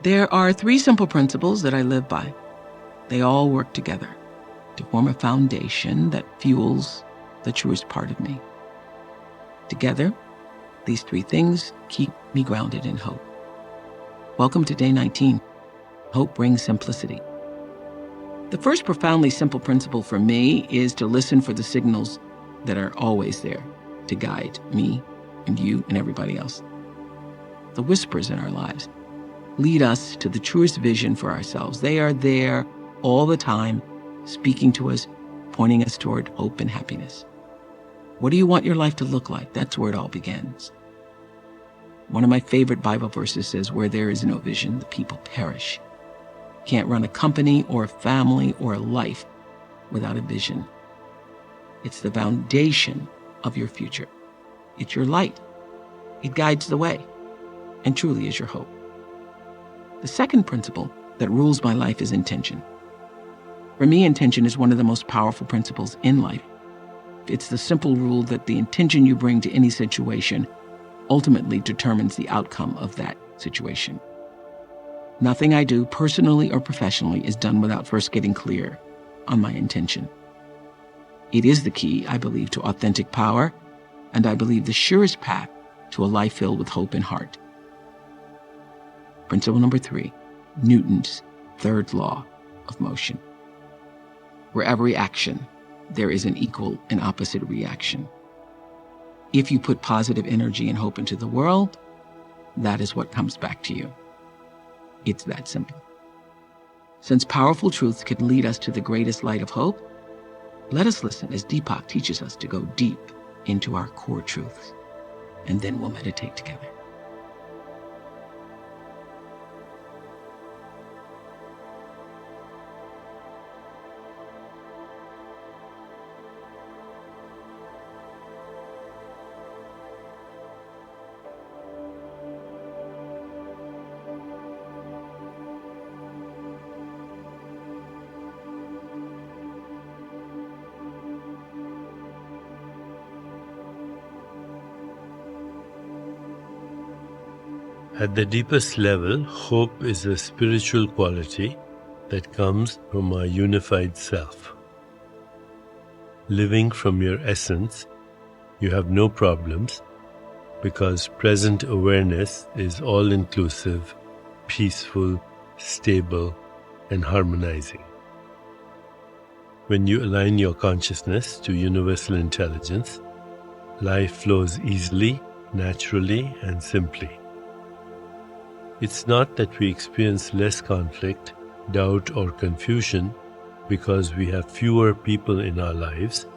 There are 3 simple principles that I live by. They all work together to form a foundation that fuels the truest part of me. Together, these 3 things keep me grounded in hope. Welcome to day 19. Hope brings simplicity. The first profoundly simple principle for me is to listen for the signals that are always there to guide me and you and everybody else. The whispers in our lives lead us to the truest vision for ourselves. They are there all the time, speaking to us, pointing us toward hope and happiness. What do you want your life to look like? That's where it all begins. One of my favorite Bible verses says, where there is no vision, the people perish. Can't run a company or a family or a life without a vision. It's the foundation of your future. It's your light. It guides the way and truly is your hope. The second principle that rules my life is intention. For me, intention is one of the most powerful principles in life. It's the simple rule that the intention you bring to any situation ultimately determines the outcome of that situation. Nothing I do, personally or professionally, is done without first getting clear on my intention. It is the key, I believe, to authentic power, and I believe the surest path to a life filled with hope and heart. Principle number 3, Newton's third law of motion. For every action, there is an equal and opposite reaction. If you put positive energy and hope into the world, that is what comes back to you. It's that simple. Since powerful truths can lead us to the greatest light of hope, let us listen as Deepak teaches us to go deep into our core truths, and then we'll meditate together. At the deepest level, hope is a spiritual quality that comes from our unified self. Living from your essence, you have no problems because present awareness is all-inclusive, peaceful, stable, and harmonizing. When you align your consciousness to universal intelligence, life flows easily, naturally, and simply. It's not that we experience less conflict, doubt, or confusion because we have fewer people in our lives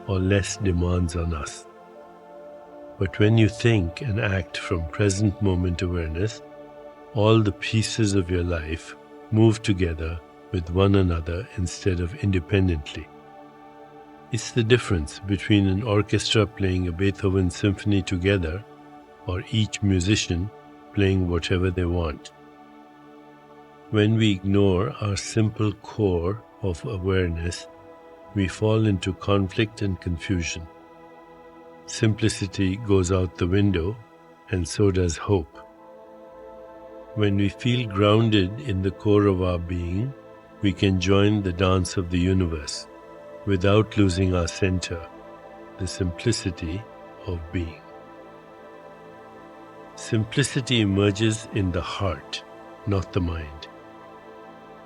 or less demands on us. But when you think and act from present moment awareness, all the pieces of your life move together with one another instead of independently. It's the difference between an orchestra playing a Beethoven symphony together or each musician playing whatever they want. When we ignore our simple core of awareness, we fall into conflict and confusion. Simplicity goes out the window, and so does hope. When we feel grounded in the core of our being, we can join the dance of the universe without losing our center, the simplicity of being. Simplicity emerges in the heart, not the mind.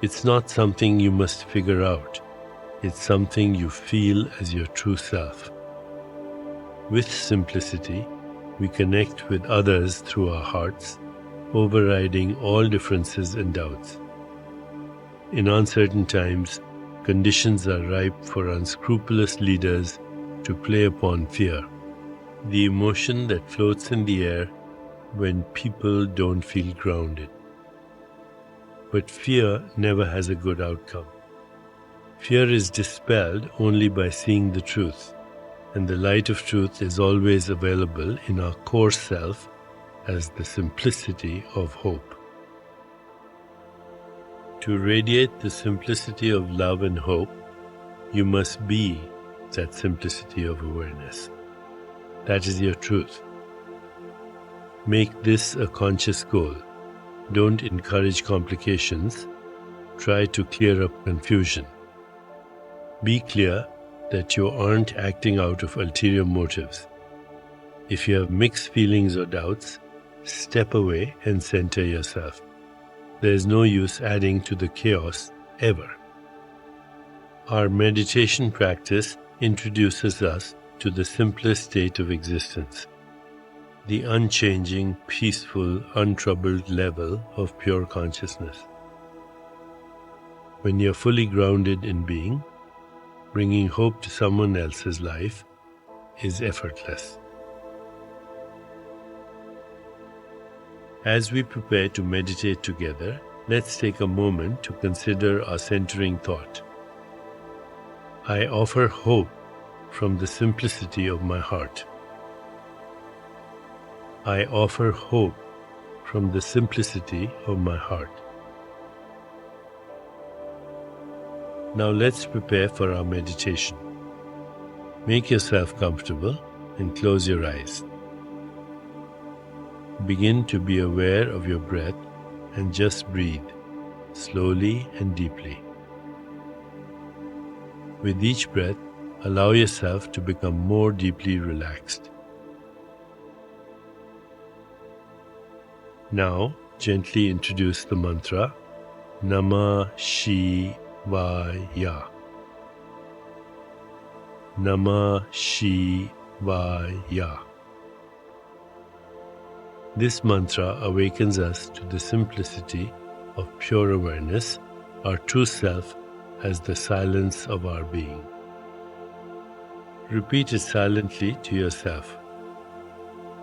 It's not something you must figure out. It's something you feel as your true self. With simplicity, we connect with others through our hearts, overriding all differences and doubts. In uncertain times, conditions are ripe for unscrupulous leaders to play upon fear, the emotion that floats in the air when people don't feel grounded. But fear never has a good outcome. Fear is dispelled only by seeing the truth, and the light of truth is always available in our core self as the simplicity of hope. To radiate the simplicity of love and hope, you must be that simplicity of awareness. That is your truth. Make this a conscious goal. Don't encourage complications. Try to clear up confusion. Be clear that you aren't acting out of ulterior motives. If you have mixed feelings or doubts, step away and center yourself. There is no use adding to the chaos ever. Our meditation practice introduces us to the simplest state of existence, the unchanging, peaceful, untroubled level of pure consciousness. When you're fully grounded in being, bringing hope to someone else's life is effortless. As we prepare to meditate together, let's take a moment to consider our centering thought. I offer hope from the simplicity of my heart. I offer hope from the simplicity of my heart. Now let's prepare for our meditation. Make yourself comfortable and close your eyes. Begin to be aware of your breath and just breathe slowly and deeply. With each breath, allow yourself to become more deeply relaxed. Now, gently introduce the mantra Namah Shivaya. Namah Shivaya. This mantra awakens us to the simplicity of pure awareness, our true self, as the silence of our being. Repeat it silently to yourself.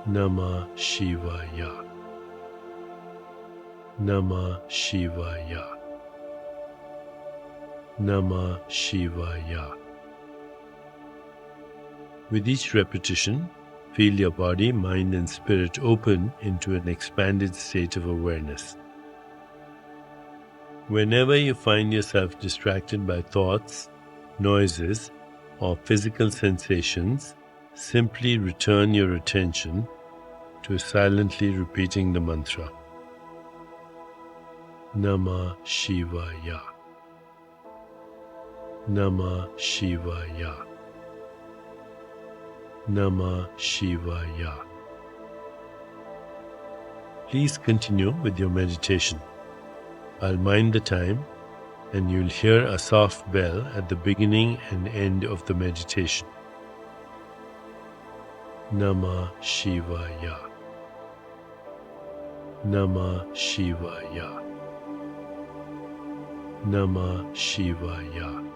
Namah Shivaya. Namah Shivaya. Namah Shivaya. With each repetition, feel your body, mind, and spirit open into an expanded state of awareness. Whenever you find yourself distracted by thoughts, noises, or physical sensations, simply return your attention to silently repeating the mantra. Namah Shivaya. Namah Shivaya. Namah Shivaya. Please continue with your meditation. I'll mind the time, and you'll hear a soft bell at the beginning and end of the meditation. Namah Shivaya. Namah Shivaya. Namah Shivaya.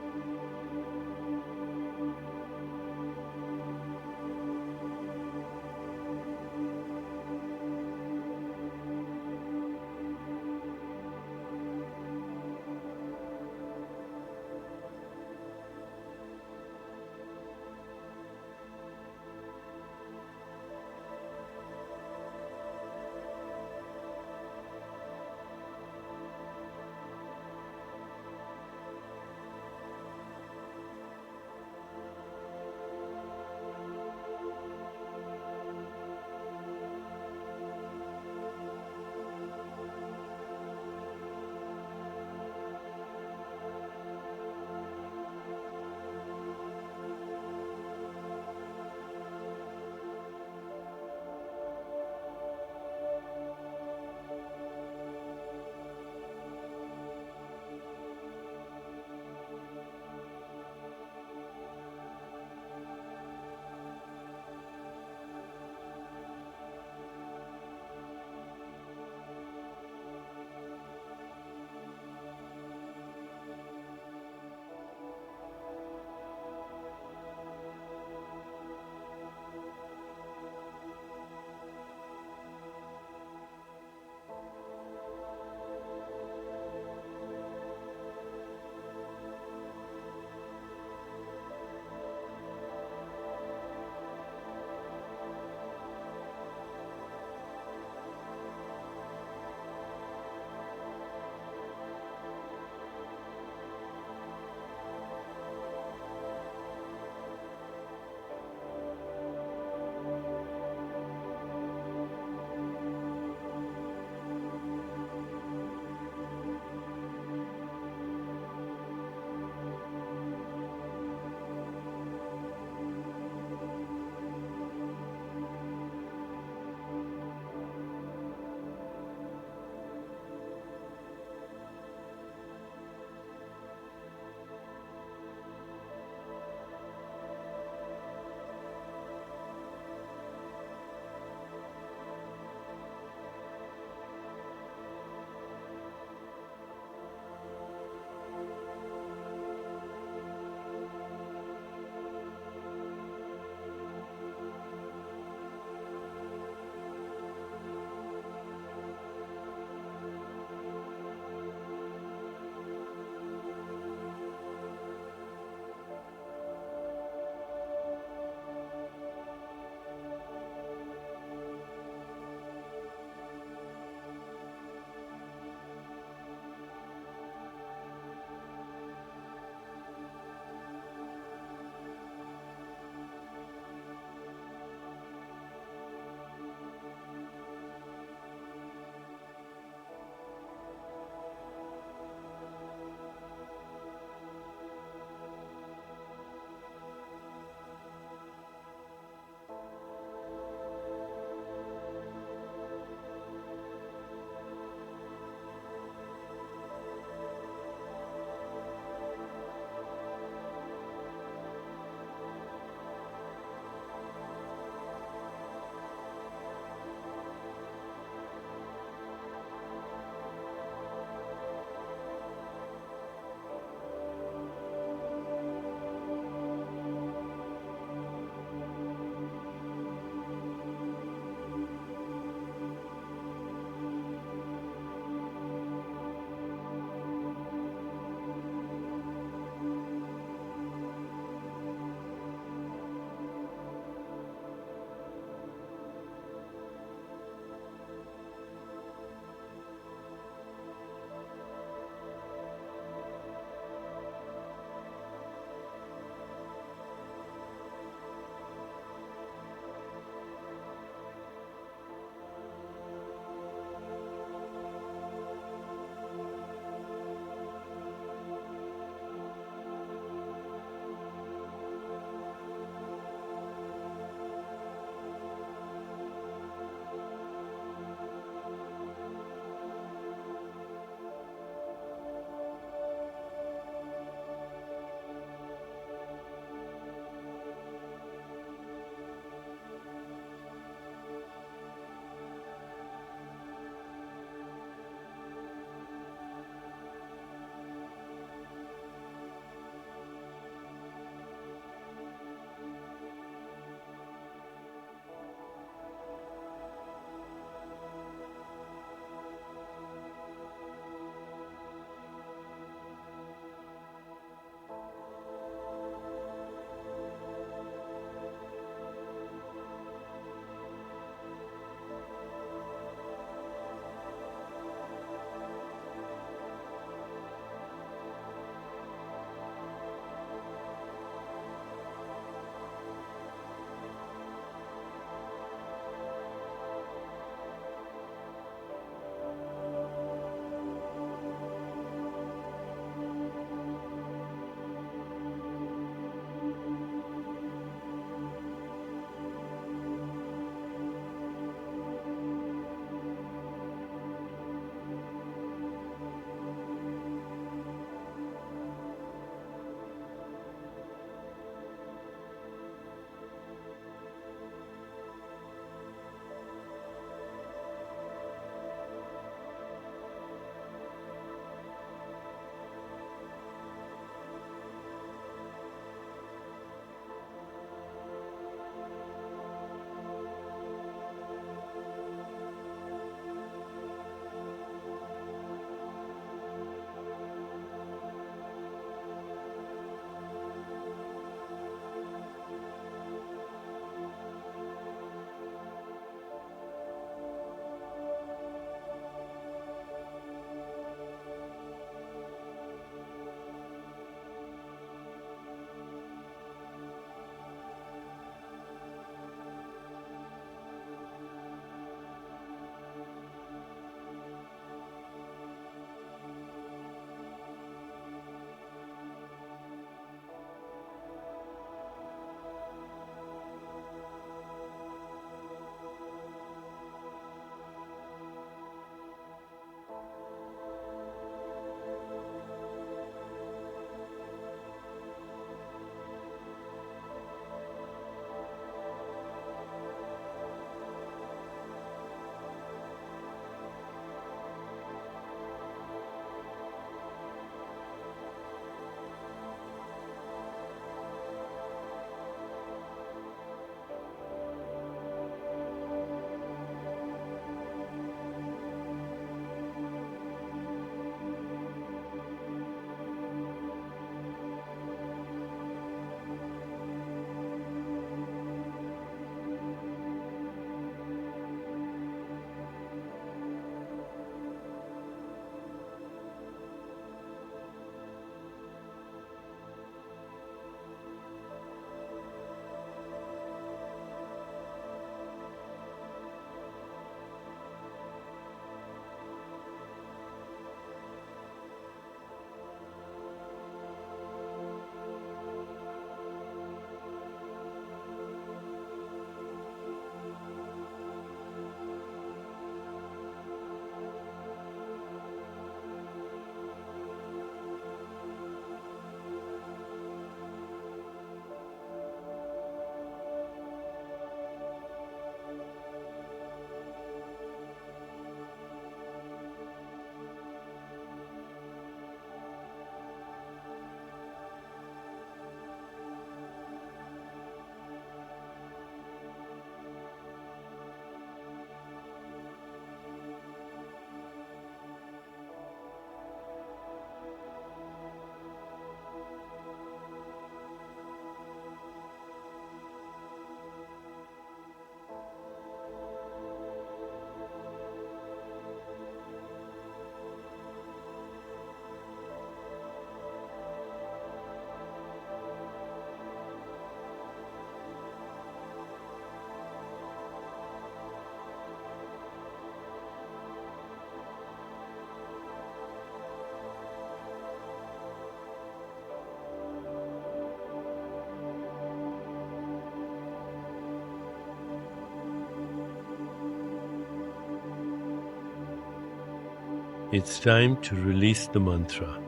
It's time to release the mantra.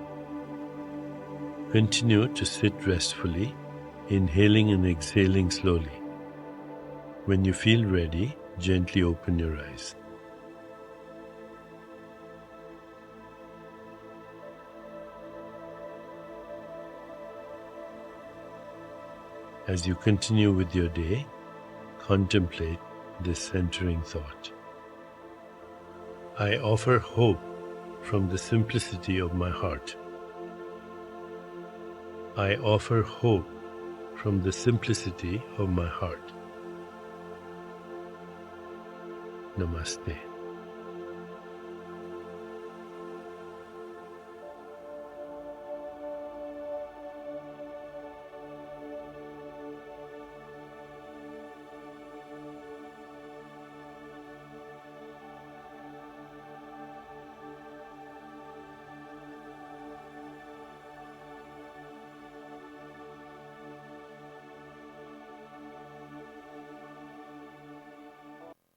Continue to sit restfully, inhaling and exhaling slowly. When you feel ready, gently open your eyes. As you continue with your day, contemplate this centering thought. I offer hope from the simplicity of my heart. I offer hope from the simplicity of my heart. Namaste.